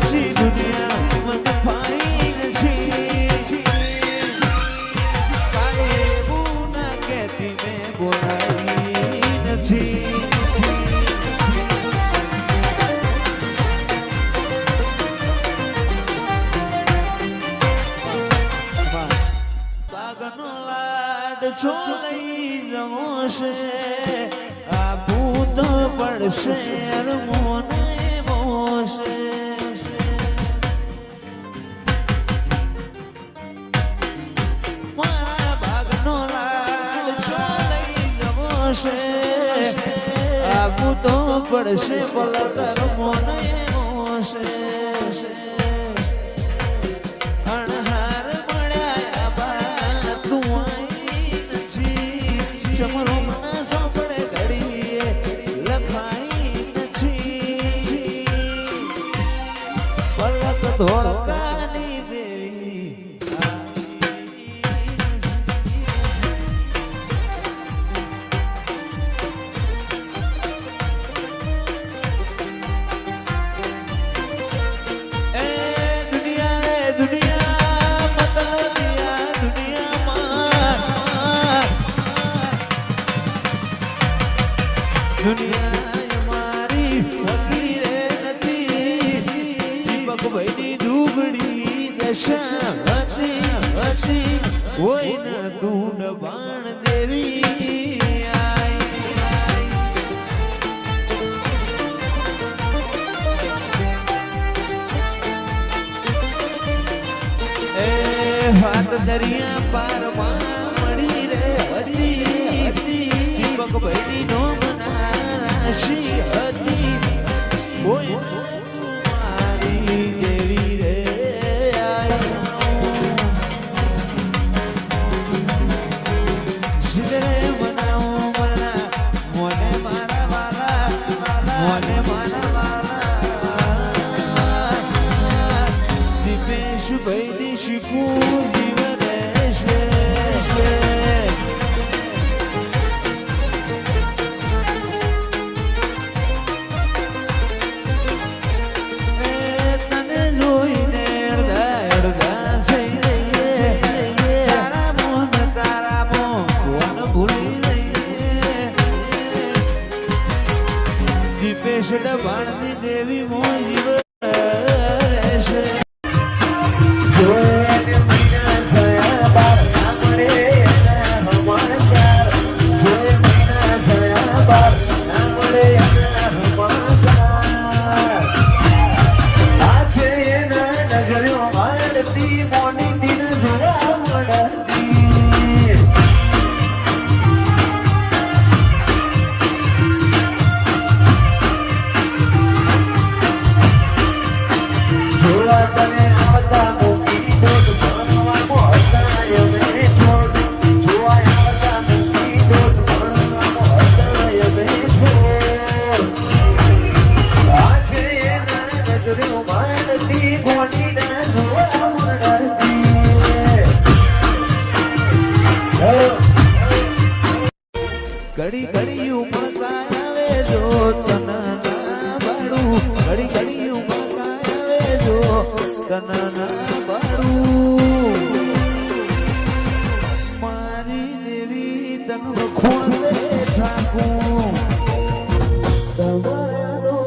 પછી દુનિયા મને ફાઈ નથી કાંઈ એવું ના કહેતી મેં બોલાઈ નથી બાગનો લાડ છો લઈ જવો છે આ ભૂત પડશે મોને મોશે મારા બાગનો લાડ છો લઈ જવો છે આ ભૂત પડશે પલકર મોને મોશે ધોળકાની દેવી એ દુનિયા રે દુનિયા મતલબિયા દુનિયામાં દુનિયા મારી હોતી રે નથી ભગવતી ડૂબડી દશા હસી હોય ન તું ડબાણ દેવી એ હાથ દરિયા પારમાં મળી રે હતી ભગવતી નો મના રાશી હતી હોય મારી દેવી રે સિદરે મનાવું મના મોને મારા વાલા મોને મારા વાલા દીપેશ ભાઈની શીખવું જીવન છે ડબાણની દેવી મોજી રહેશે જોઈને મહિના થયા બાર ના મળે એના સમાચાર જોઈ મહિના થયા બાર ના મળે એના સમાચાર આ છે એના નજરો મળતી મોની દિન જોવા મળતી ઘડી ઘડી ઉમળતા આવે જો તના બાળું ઘડી ઘડી ઉમળતા આવે જો તના બાળું મારી દેવી તન ખોંદે ઠાકું તમારો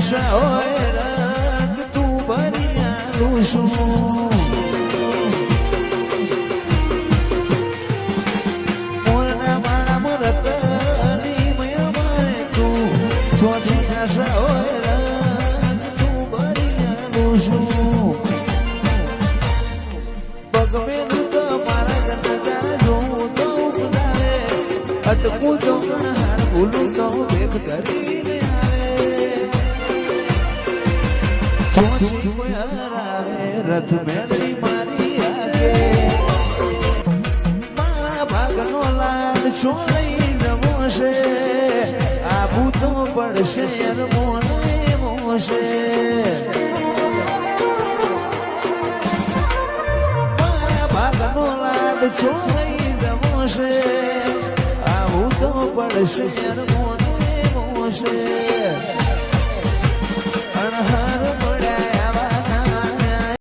આશા હોય રંગ તું ભરી આલું છું મોરના માણા મુરતની મય મારે તું ચોથી આશા હોય રંગ તું ભરી આલું છું પગમેલું તો મારા ઘરના જોઉં તો ઉપધારે અટકું તો હાર ભૂલું તો દેખ કરીને આવે ચોથી હરાવે રથ મેળવી મારી આગે મારા ભાગનો લાડ છોડી નમો છે આબુ તો પડશે મોને મોશે છોડી જમોશે આવું તો પડશે મોને મોશે અણહા